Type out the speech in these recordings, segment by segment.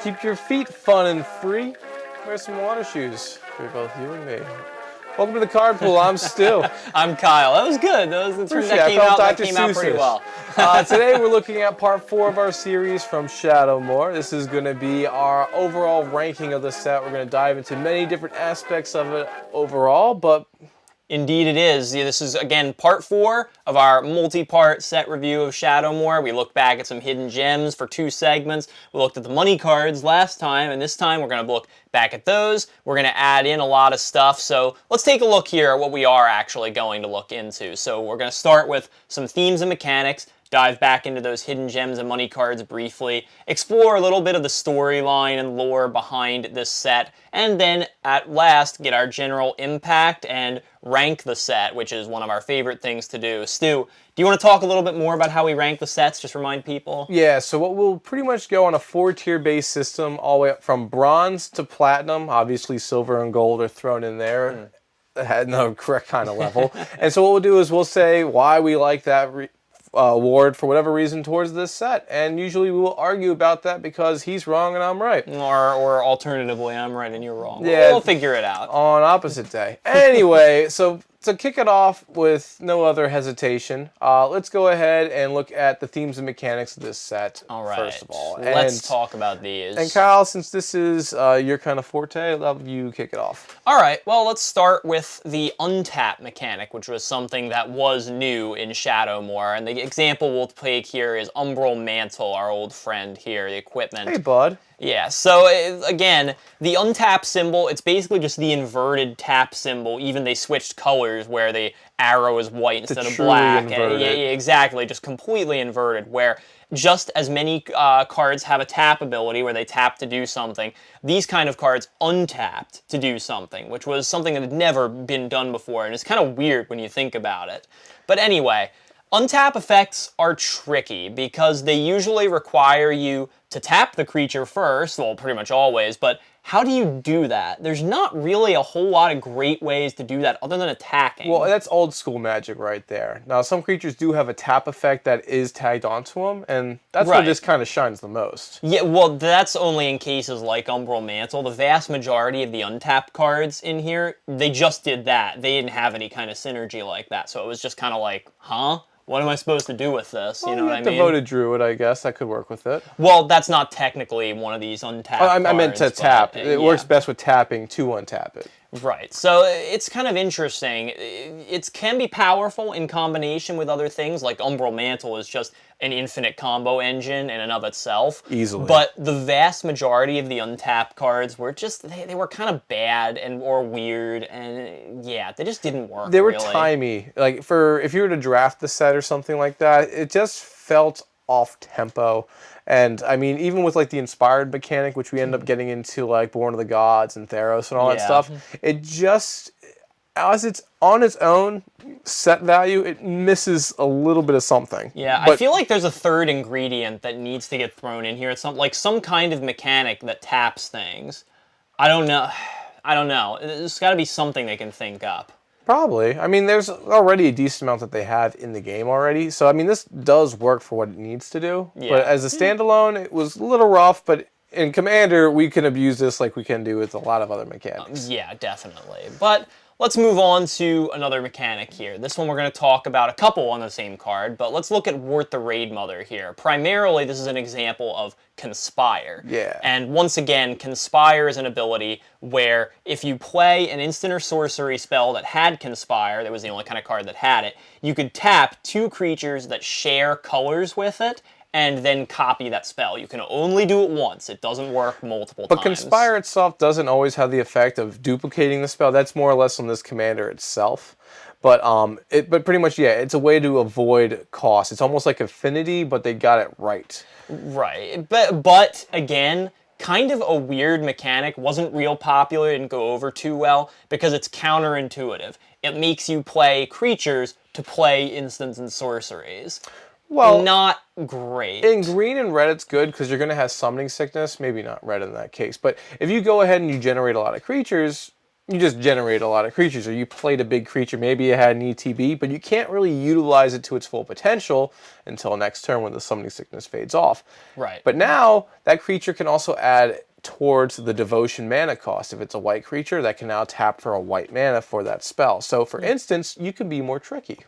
Keep your feet fun and free. Wear some water shoes for both you and me. Welcome to the card pool. I'm Stu. I'm Kyle. That was good. That came out pretty well. Today we're looking at part 4 of our series from Shadowmoor. This is going to be our overall ranking of the set. We're going to dive into many different aspects of it overall, but Indeed it is. This is, again, part 4 of our multi-part set review of Shadowmoor. We looked back at some hidden gems for 2 segments. We looked at the money cards last time, and this time we're going to look back at those. We're going to add in a lot of stuff, so let's take a look here at what we are actually going to look into. So we're going to start with some themes and mechanics, dive back into those hidden gems and money cards briefly, explore a little bit of the storyline and lore behind this set, and then at last get our general impact and rank the set, which is one of our favorite things to do. Stu, do you want to talk a little bit more about how we rank the sets? Just remind people. Yeah, so what we'll pretty much go on a 4-tier based system all the way up from bronze to platinum. Obviously silver and gold are thrown in there at no correct kind of level. And so what we'll do is we'll say why we like that award for whatever reason towards this set, and usually we will argue about that because he's wrong and I'm right, or alternatively I'm right and you're wrong. Yeah, we'll figure it out on opposite day. Anyway, so to kick it off with no other hesitation, let's go ahead and look at the themes and mechanics of this set. All right, first of all, let's talk about these. And Kyle, since this is your kind of forte, I'll have you kick it off. All right, well, let's start with the untap mechanic, which was something that was new in Shadowmoor. And the example we'll take here is Umbral Mantle, our old friend here, the equipment. Hey, bud. Yeah, so again, the untap symbol, it's basically just the inverted tap symbol. Even they switched colors where the arrow is white instead of black. Yeah, exactly, just completely inverted, where just as many cards have a tap ability where they tap to do something, these kind of cards untapped to do something, which was something that had never been done before, and it's kind of weird when you think about it. But anyway, untap effects are tricky because they usually require you to tap the creature first, well, pretty much always, but how do you do that? There's not really a whole lot of great ways to do that other than attacking. Well, that's old school magic right there. Now, some creatures do have a tap effect that is tagged onto them, and that's where this kind of shines the most. Yeah, well, that's only in cases like Umbral Mantle. The vast majority of the untapped cards in here, they just did that. They didn't have any kind of synergy like that, so it was just kind of like, huh? What am I supposed to do with this? You know what I mean? Devoted Druid, I guess. I could work with it. Well, that's not technically one of these untapped cards. I meant to tap. It works best with tapping to untap it. Right. So it's kind of interesting. It can be powerful in combination with other things, like Umbral Mantle is just an infinite combo engine in and of itself. Easily. But the vast majority of the untapped cards were just, they were kind of bad or weird, and yeah, they just didn't work. They were timey. Like, if you were to draft the set or something like that, it just felt off tempo. And I mean, even with like the inspired mechanic, which we end up getting into like Born of the Gods and Theros and all that stuff, it just, as it's on its own set value, it misses a little bit of something. Yeah, I feel like there's a third ingredient that needs to get thrown in here. It's some kind of mechanic that taps things. I don't know. There's got to be something they can think up. Probably. I mean, there's already a decent amount that they have in the game already. So, I mean, this does work for what it needs to do. Yeah. But as a standalone, it was a little rough. But in Commander, we can abuse this like we can do with a lot of other mechanics. Yeah, definitely. But let's move on to another mechanic here. This one we're going to talk about a couple on the same card, but let's look at Wort the Raid Mother here. Primarily, this is an example of Conspire. Yeah. And once again, Conspire is an ability where if you play an instant or sorcery spell that had Conspire, that was the only kind of card that had it, you could tap 2 creatures that share colors with it, and then copy that spell. You can only do it once. It doesn't work multiple times. But Conspire itself doesn't always have the effect of duplicating the spell. That's more or less on this commander itself. But but pretty much, yeah, it's a way to avoid cost. It's almost like Affinity, but they got it right. Right. But again, kind of a weird mechanic. Wasn't real popular, didn't go over too well, because it's counterintuitive. It makes you play creatures to play instants and sorceries. Well, not great. In green and red, it's good because you're going to have summoning sickness. Maybe not red in that case. But if you go ahead and you generate a lot of creatures, you just generate a lot of creatures, or you played a big creature, maybe it had an ETB, but you can't really utilize it to its full potential until next turn when the summoning sickness fades off. Right. But now, that creature can also add towards the devotion mana cost. If it's a white creature, that can now tap for a white mana for that spell. So, for instance, you can be more tricky.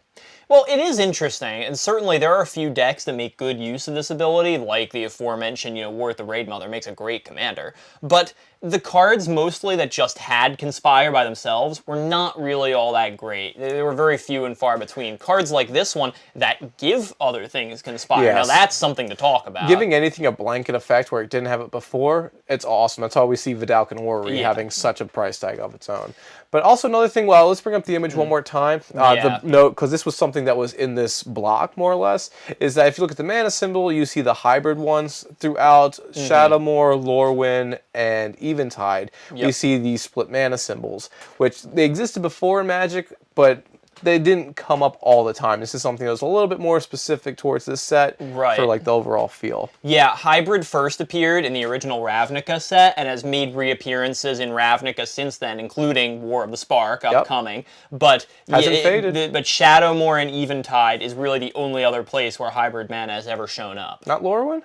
Well, it is interesting, and certainly there are a few decks that make good use of this ability, like the aforementioned, War with the Raid Mother makes a great commander. But the cards mostly that just had Conspire by themselves were not really all that great. There were very few and far between. Cards like this one that give other things Conspire, Yes. now that's something to talk about. Giving anything a blanket effect where it didn't have it before, it's awesome. That's why we see Vidalcan Warrior having such a price tag of its own. But also another thing, well, let's bring up the image one more time. The note, because this was something that was in this block, more or less, is that if you look at the mana symbol, you see the hybrid ones throughout Shadowmoor, Lorwyn, and Eventide. We see these split mana symbols, which they existed before in Magic, but they didn't come up all the time. This is something that was a little bit more specific towards this set for like the overall feel. Yeah, Hybrid first appeared in the original Ravnica set and has made reappearances in Ravnica since then, including War of the Spark upcoming. But hasn't faded. But Shadowmoor and Eventide is really the only other place where Hybrid mana has ever shown up. Not Lorwyn?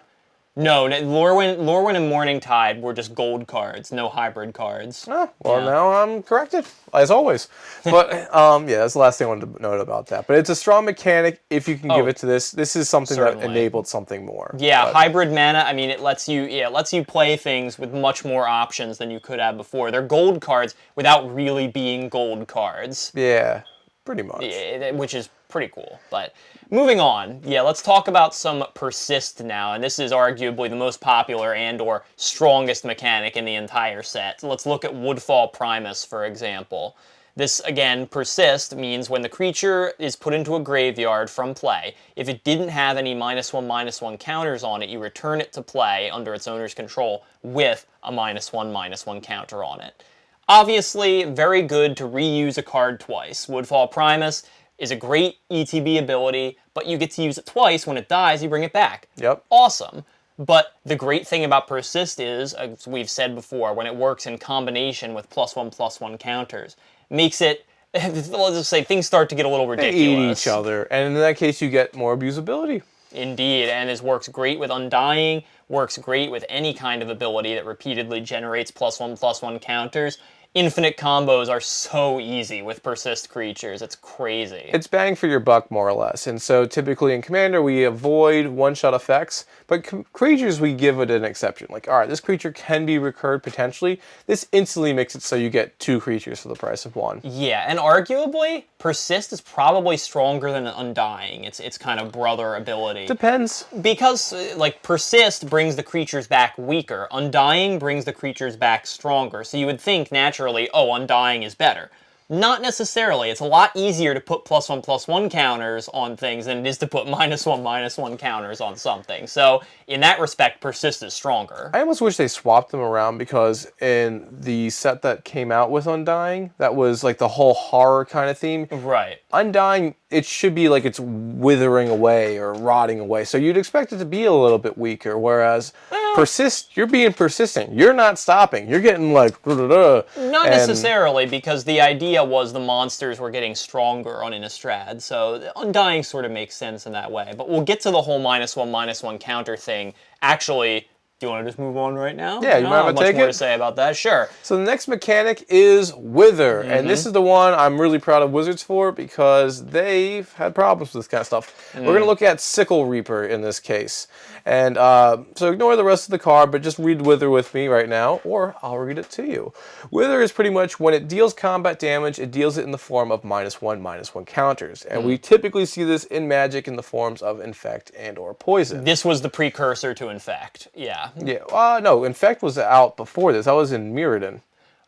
No, Lorwyn and Morningtide were just gold cards, no hybrid cards. Oh, well, now I'm corrected, as always. But, yeah, that's the last thing I wanted to note about that. But it's a strong mechanic if you can give it to this. This is something that enabled something more. Yeah, hybrid mana, I mean, it lets you play things with much more options than you could have before. They're gold cards without really being gold cards. Yeah, pretty much. Yeah, which is pretty cool, but... Moving on, let's talk about some Persist now, and this is arguably the most popular and or strongest mechanic in the entire set. So let's look at Woodfall Primus, for example. This, again, Persist means when the creature is put into a graveyard from play, if it didn't have any -1/-1 counters on it, you return it to play under its owner's control with a -1/-1 counter on it. Obviously, very good to reuse a card twice. Woodfall Primus is a great ETB ability, but you get to use it twice. When it dies, you bring it back. Yep. Awesome. But the great thing about Persist is, as we've said before, when it works in combination with +1/+1 counters, makes it, let's just say, things start to get a little ridiculous. They eat each other, and in that case, you get more abusability. Indeed, and this works great with Undying, works great with any kind of ability that repeatedly generates +1/+1 counters. Infinite combos are so easy with Persist creatures. It's crazy. It's bang for your buck, more or less. And so typically in Commander, we avoid one-shot effects, but creatures, we give it an exception. Like, all right, this creature can be recurred potentially. This instantly makes it so you get 2 creatures for the price of 1. Yeah, and arguably, Persist is probably stronger than Undying. It's kind of brother ability. Depends. Because, like, Persist brings the creatures back weaker. Undying brings the creatures back stronger. So you would think, naturally, oh, Undying is better. Not necessarily. It's a lot easier to put +1/+1 counters on things than it is to put -1/-1 counters on something. So, in that respect, Persist is stronger. I almost wish they swapped them around, because in the set that came out with Undying, that was like the whole horror kind of theme. Right. Undying, it should be like it's withering away or rotting away. So you'd expect it to be a little bit weaker, whereas Persist, you're being persistent. You're not stopping. You're getting like... Not necessarily, because the idea was the monsters were getting stronger on Innistrad, so Undying sort of makes sense in that way. But we'll get to the whole -1/-1 counter thing. Actually, do you want to just move on right now? Yeah, you might have to take it. Much more to say about that, sure. So the next mechanic is Wither, and this is the one I'm really proud of Wizards for, because they've had problems with this kind of stuff. We're going to look at Sickle Reaper in this case. And so ignore the rest of the card, but just read Wither with me right now, or I'll read it to you. Wither is pretty much when it deals combat damage, it deals it in the form of -1/-1 counters. And we typically see this in Magic in the forms of Infect and or Poison. This was the precursor to Infect, yeah. Yeah, no, Infect was out before this. I was in Mirrodin.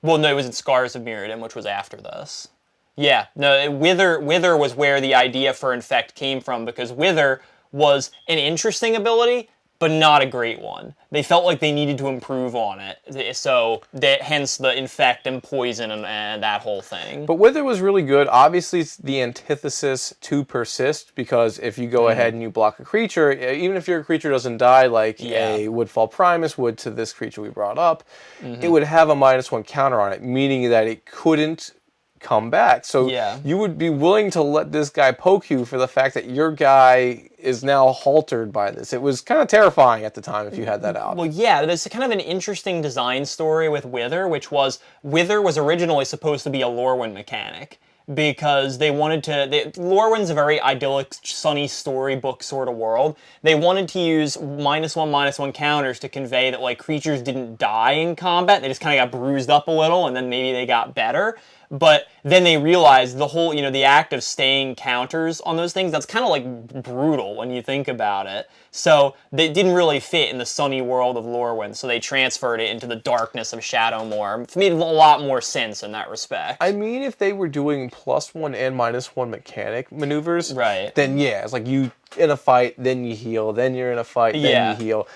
Well, no, it was in Scars of Mirrodin, which was after this. Yeah, no, Wither was where the idea for Infect came from, because Wither was an interesting ability, but not a great one. They felt like they needed to improve on it, so hence the infect and poison and that whole thing. But Wither was really good. Obviously, it's the antithesis to persist, because if you go ahead and you block a creature, even if your creature doesn't die, like a Woodfall Primus would to this creature we brought up, it would have a -1 counter on it, meaning that it couldn't come back. So you would be willing to let this guy poke you for the fact that your guy is now haltered by this. It was kind of terrifying at the time if you had that out. Well, yeah, there's kind of an interesting design story with Wither, which was Wither was originally supposed to be a Lorwyn mechanic, because they wanted to... Lorwyn's a very idyllic, sunny storybook sort of world. They wanted to use -1/-1 counters to convey that, like, creatures didn't die in combat. They just kind of got bruised up a little, and then maybe they got better. But then they realized the whole, the act of staying counters on those things, that's kind of like brutal when you think about it. So they didn't really fit in the sunny world of Lorwyn, so they transferred it into the darkness of Shadowmoor. It made a lot more sense in that respect. I mean, if they were doing +1 and -1 mechanic maneuvers, then yeah, it's like you in a fight, then you heal, then you're in a fight, then you heal.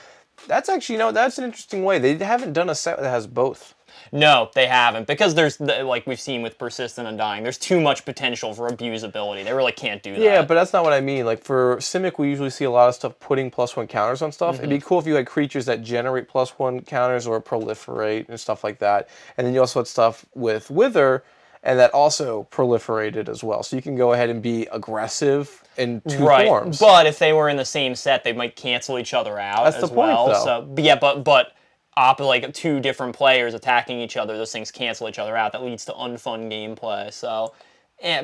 That's actually, that's an interesting way. They haven't done a set that has both. No, they haven't, because there's, like we've seen with Persistent Undying, there's too much potential for abusability. They really can't do that. Yeah, but that's not what I mean. Like, for Simic, we usually see a lot of stuff putting +1 counters on stuff. It'd be cool if you had creatures that generate +1 counters or proliferate and stuff like that. And then you also had stuff with Wither, and that also proliferated as well. So you can go ahead and be aggressive in two forms. But if they were in the same set, they might cancel each other out that's as the point, well. though. So, yeah, but like two different players attacking each other, those things cancel each other out. That leads to unfun gameplay. So,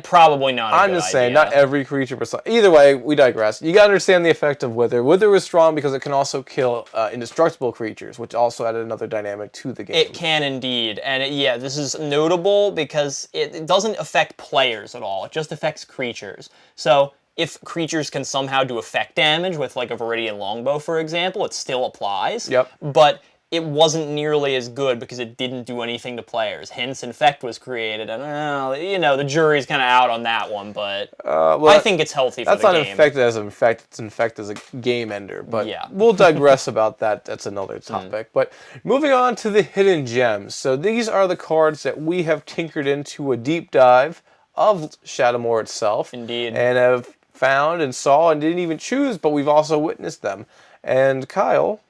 probably not a I'm good just saying, idea. not every creature. Either way, we digress. You gotta understand the effect of Wither. Wither was strong because it can also kill indestructible creatures, which also added another dynamic to the game. It can indeed. And yeah, this is notable because it doesn't affect players at all. It just affects creatures. So if creatures can somehow do effect damage with, like, a Viridian Longbow, for example, it still applies. But it wasn't nearly as good because it didn't do anything to players. Hence, Infect was created, and the jury's kind of out on that one. But I think it's healthy for the game. That's not Infected as an Infect; it's Infect as a game ender. But we'll digress about that. That's another topic. But moving on to the hidden gems. So these are the cards that we have tinkered into a deep dive of Shadowmoor itself. Indeed. And have found and saw and didn't even choose, but we've also witnessed them. And Kyle,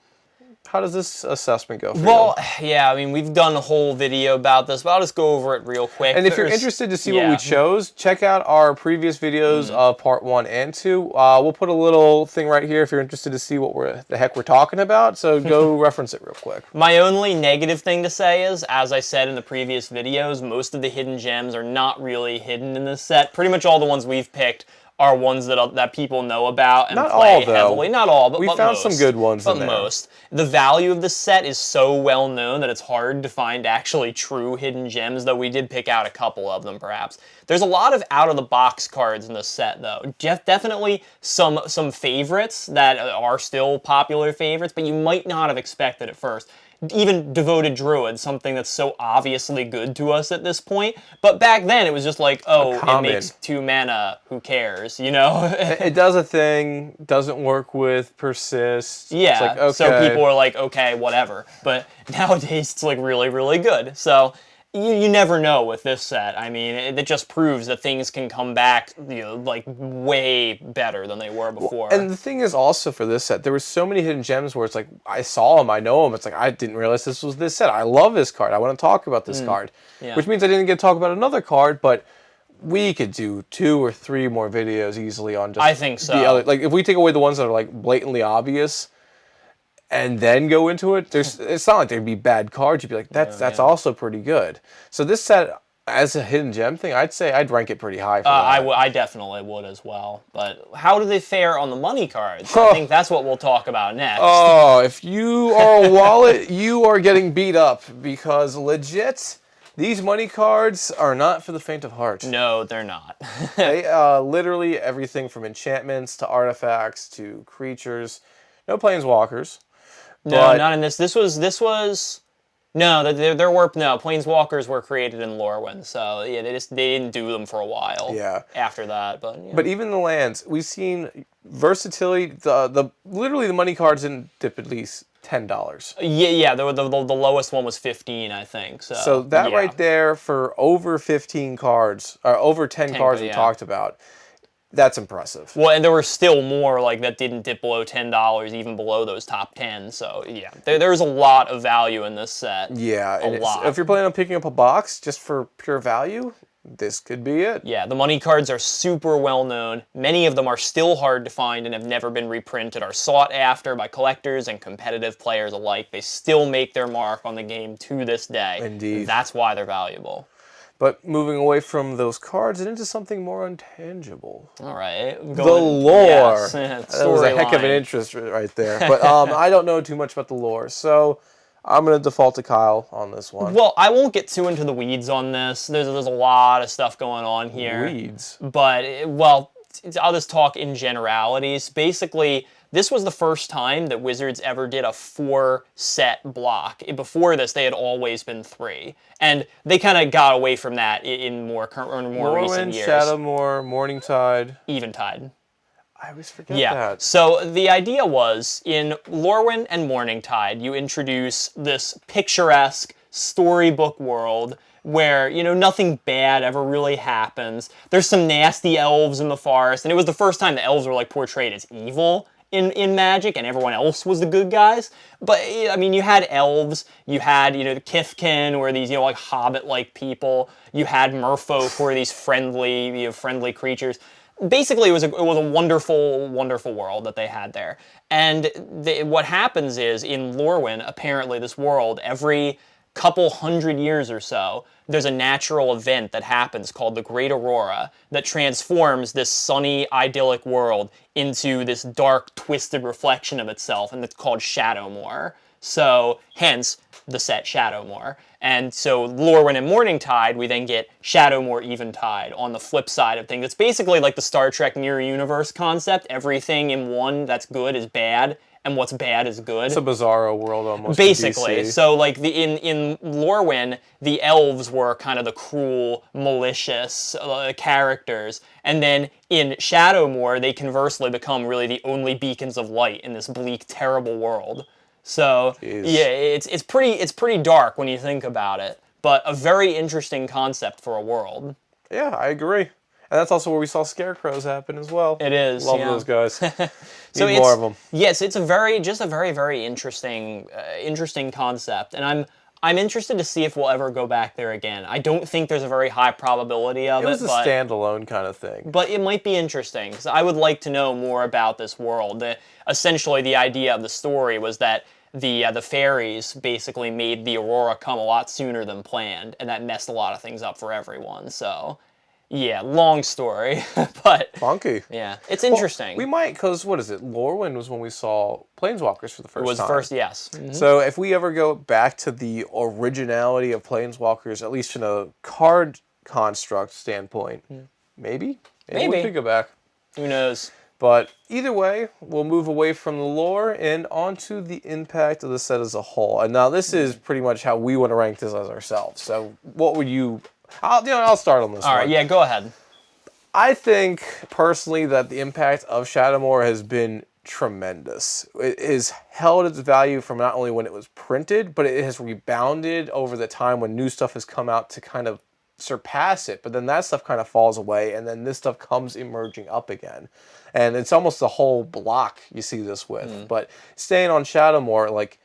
how does this assessment go for you? Yeah, I mean, we've done a whole video about this, but I'll just go over it real quick. And if you're interested to see what we chose, check out our previous videos of part 1 and 2. We'll put a little thing right here if you're interested to see what the heck we're talking about, so go reference it real quick. My only negative thing to say is, as I said in the previous videos, most of the hidden gems are not really hidden in this set. Pretty much all the ones we've picked are ones that people know about and play heavily. Not all, but we found most. Some good ones in there. Most. The value of the set is so well known that it's hard to find actually true hidden gems, though we did pick out a couple of them, perhaps. There's a lot of out-of-the-box cards in this set, though. Definitely some favorites that are still popular favorites, but you might not have expected at first. Even Devoted Druid, something that's so obviously good to us at this point. But back then, it was just like, oh, it makes 2 mana, who cares, It does a thing, doesn't work with Persist. Yeah, it's like, okay. So people are like, okay, whatever. But nowadays, it's like really, really good. So you never know with this set. I mean, it just proves that things can come back, like way better than they were before. Well, and the thing is also for this set, there were so many hidden gems where it's like, I saw them, I know them. It's like, I didn't realize this was this set. I love this card. I want to talk about this card. Which means I didn't get to talk about another card, but we could do 2 or 3 more videos easily on just I think so. the other. Like, if we take away the ones that are like blatantly obvious, and then go into it, it's not like there'd be bad cards. You'd be like, that's also pretty good. So this set, as a hidden gem thing, I'd say I'd rank it pretty high for that. I definitely would as well. But how do they fare on the money cards? I think that's what we'll talk about next. Oh, if you are a wallet, you are getting beat up, because legit, these money cards are not for the faint of heart. No, they're not. They literally everything from enchantments to artifacts to creatures. No planeswalkers. No, not in this. This was. No, there were no planeswalkers were created in Lorwyn, so yeah, they didn't do them for a while. Yeah. After that, but But even the lands, we've seen versatility, the literally the money cards didn't dip at least $10. Yeah. The lowest one was 15, I think. So that yeah. right there for over 15 cards, or over 10 cards we yeah. talked about, that's impressive. Well, and there were still more like that didn't dip below $10, even below those top 10. So yeah, there's a lot of value in this set. Yeah, a lot. If you're planning on picking up a box just for pure value, this could be it. Yeah, the money cards are super well known. Many of them are still hard to find and have never been reprinted, are sought after by collectors and competitive players alike. They still make their mark on the game to this day. Indeed. That's why they're valuable. But moving away from those cards and into something more intangible. All right. The lore. Yes. That was a heck of an interest right there. But I don't know too much about the lore, so I'm going to default to Kyle on this one. Well, I won't get too into the weeds on this. There's a lot of stuff going on here. Weeds? But, well, I'll just talk in generalities. Basically, this was the first time that Wizards ever did a 4-set block. Before this, they had always been 3. And they kind of got away from that in more recent years. Shadowmoor, Morningtide. Eventide. I always forget that. So the idea was, in Lorwyn and Morningtide, you introduce this picturesque storybook world where, you know, nothing bad ever really happens. There's some nasty elves in the forest, and it was the first time the elves were, like, portrayed as evil in Magic, and everyone else was the good guys. But, I mean, you had elves, you had, you know, the Kithkin, or these, you know, like, hobbit-like people. You had merfolk, who are these friendly, you know, friendly creatures. Basically, it was a wonderful, wonderful world that they had there. And what happens is, in Lorwyn, apparently this world, every couple hundred years or so, there's a natural event that happens called the Great Aurora that transforms this sunny, idyllic world into this dark, twisted reflection of itself, and it's called Shadowmoor. So, hence, the set Shadowmoor. And so, Lorwyn and Morningtide, we then get Shadowmoor Eventide on the flip side of things. It's basically like the Star Trek Mirror Universe concept. Everything in one that's good is bad, and what's bad is good. It's a bizarro world almost. Basically. So, like, in Lorwyn, the elves were kind of the cruel, malicious characters. And then in Shadowmoor, they conversely become really the only beacons of light in this bleak, terrible world. So, Jeez. Yeah, it's pretty dark when you think about it, but a very interesting concept for a world. Yeah, I agree. And that's also where we saw scarecrows happen as well. It is. Love yeah. those guys. So Need more of them. Yes, it's a very interesting concept, and I'm interested to see if we'll ever go back there again. I don't think there's a very high probability of it. It was a standalone kind of thing. But it might be interesting, because I would like to know more about this world. Essentially, the idea of the story was that the fairies basically made the Aurora come a lot sooner than planned, and that messed a lot of things up for everyone. So, yeah, long story, but funky. Yeah, it's interesting. Well, we might, because what is it? Lorwyn was when we saw Planeswalkers for the first time. It was the first, yes. Mm-hmm. So if we ever go back to the originality of Planeswalkers, at least in a card construct standpoint, maybe we could go back. Who knows? But either way, we'll move away from the lore and onto the impact of the set as a whole. And now this is pretty much how we want to rank this as ourselves. So what would you... I'll start on this one. All right, yeah, go ahead. I think, personally, that the impact of Shadowmoor has been tremendous. It has held its value from not only when it was printed, but it has rebounded over the time when new stuff has come out to kind of surpass it. But then that stuff kind of falls away, and then this stuff comes emerging up again. And it's almost the whole block you see this with. But staying on Shadowmoor, like,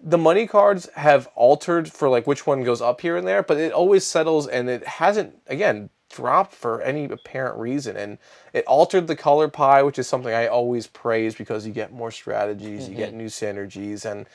the money cards have altered for, like, which one goes up here and there, but it always settles, and it hasn't, again, dropped for any apparent reason. And it altered the color pie, which is something I always praise, because you get more strategies, you get new synergies, and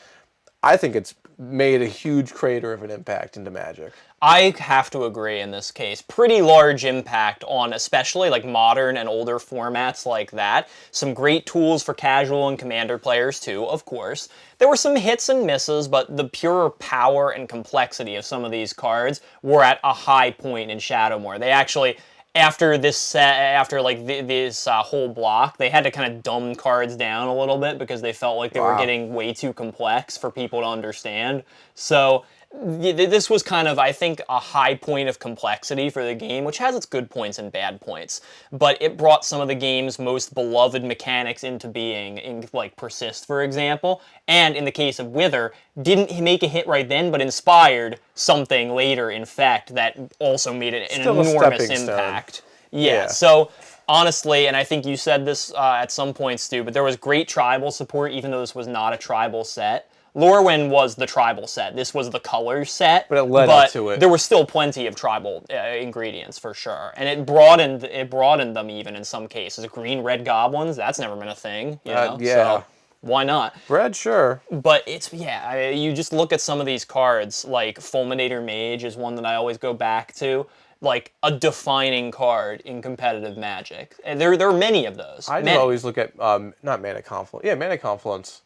I think it's made a huge crater of an impact into Magic. I have to agree in this case. Pretty large impact on especially like modern and older formats like that. Some great tools for casual and commander players too, of course. There were some hits and misses, but the pure power and complexity of some of these cards were at a high point in Shadowmoor. They actually... After this set, after like this whole block, they had to kind of dumb cards down a little bit because they felt like they were getting way too complex for people to understand. So this was kind of, I think, a high point of complexity for the game, which has its good points and bad points. But it brought some of the game's most beloved mechanics into being, in like Persist, for example. And in the case of Wither, didn't make a hit right then, but inspired something later, in fact, that also made it an Still a enormous stepping stone. impact. Yeah, so honestly, and I think you said this at some point, Stu, but there was great tribal support, even though this was not a tribal set. Lorwyn was the tribal set. This was the colors set. But it led up to it. There were still plenty of tribal ingredients, for sure. And it broadened them, even in some cases. Green-red goblins, that's never been a thing. You know? Yeah. So, why not? Red, sure. But it's, you just look at some of these cards, like Fulminator Mage is one that I always go back to. Like a defining card in competitive Magic. And there are many of those. I just always look at, not Mana Confluence. Yeah, Mana Confluence.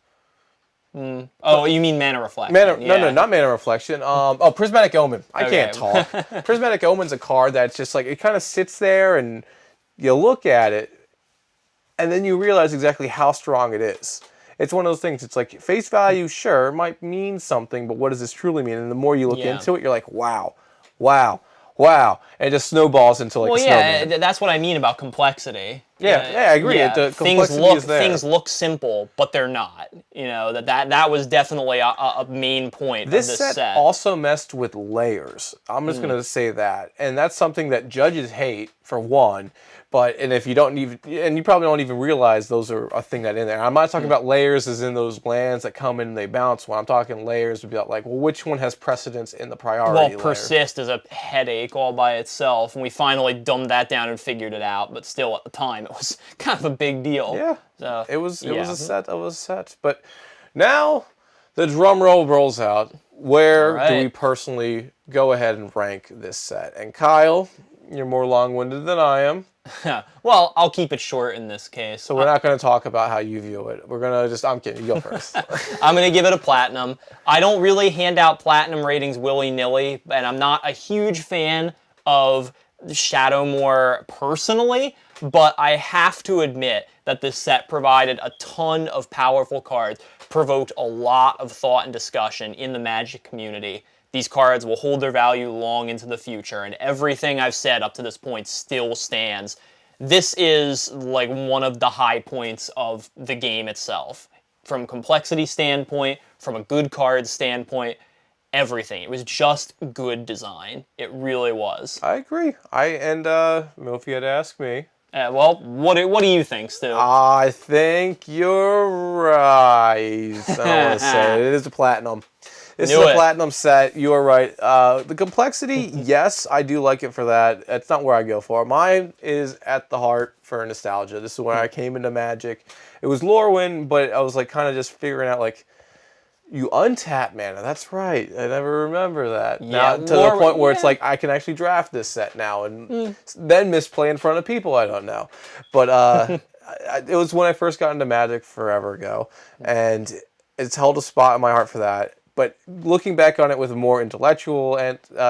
Oh, you mean Mana Reflection? No, not Mana Reflection. Prismatic Omen. I can't talk. Prismatic Omen's a card that's just like, it kind of sits there and you look at it and then you realize exactly how strong it is. It's one of those things, it's like, face value, sure, it might mean something, but what does this truly mean? And the more you look into it, you're like, wow, and it just snowballs into like a snowman. That's what I mean about complexity. Yeah, I agree. The complexity is there. Things look simple, but they're not. You know, that was definitely a main point of this set. Also messed with layers. I'm just going to say that. And that's something that judges hate, for one. And if you don't even, and you probably don't even realize those are a thing that in there. I'm not talking about layers as in those lands that come in and they bounce. When I'm talking layers, would be like, well, which one has precedence in the priority layer? Persist is a headache all by itself, and we finally dumbed that down and figured it out. But still, at the time, it was kind of a big deal. Yeah, so, it was a set. It was a set. But now the drum roll rolls out. Where do we personally go ahead and rank this set? And Kyle, you're more long-winded than I am. Well, I'll keep it short in this case. So we're not going to talk about how you view it. We're going to I'm kidding. You go first. I'm going to give it a platinum. I don't really hand out platinum ratings willy-nilly, and I'm not a huge fan of Shadowmoor personally, but I have to admit that this set provided a ton of powerful cards, provoked a lot of thought and discussion in the Magic community. These cards will hold their value long into the future, and everything I've said up to this point still stands. This is like one of the high points of the game itself. From complexity standpoint, from a good card standpoint, everything. It was just good design. It really was. I agree. If you had asked me. Well, what do you think, Stu? I think you're right. I don't want to say it. It is a platinum. This is a platinum set. You are right. The complexity, yes, I do like it for that. It's not where I go for. Mine is at the heart for nostalgia. This is where I came into Magic. It was Lorwyn, but I was like kind of just figuring out like, you untap mana. That's right. I never remember that. Yeah, now to the point where it's like I can actually draft this set now and then misplay in front of people I don't know. But it was when I first got into Magic forever ago, and it's held a spot in my heart for that. But looking back on it with a more intellectual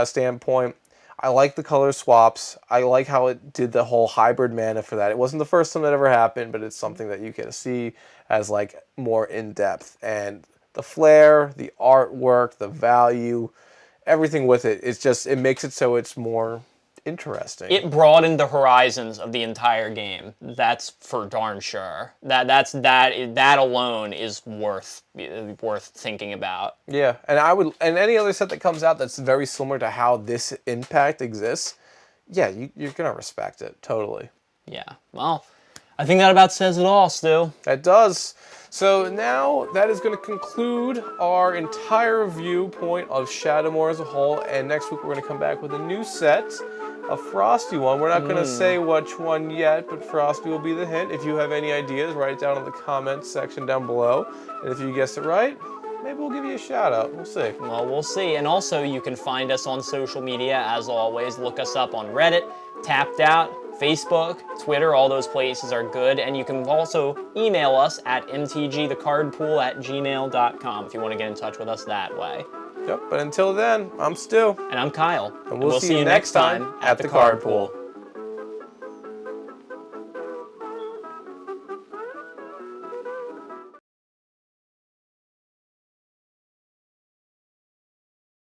standpoint, I like the color swaps. I like how it did the whole hybrid mana for that. It wasn't the first time that ever happened, but it's something that you can see as like more in depth. And the flair, the artwork, the value, everything with it, it makes it so it's more interesting. It broadened the horizons of the entire game. That's for darn sure. That alone is worth thinking about. Yeah, and any other set that comes out that's very similar to how this impact exists, yeah, you're gonna respect it totally. Yeah. Well, I think that about says it all, Stu. That does. So now that is going to conclude our entire viewpoint of Shadowmoor as a whole, and next week we're going to come back with a new set, a Frosty one. We're not going to say which one yet, but Frosty will be the hint. If you have any ideas, write it down in the comments section down below, and if you guess it right, maybe we'll give you a shout out. We'll see. Well, we'll see. And also, you can find us on social media, as always. Look us up on Reddit, Tapped Out, Facebook, Twitter, all those places are good. And you can also email us at mtgthecardpool@gmail.com if you want to get in touch with us that way. Yep, but until then, I'm Stu. And I'm Kyle. And we'll see you next time at the Card Pool.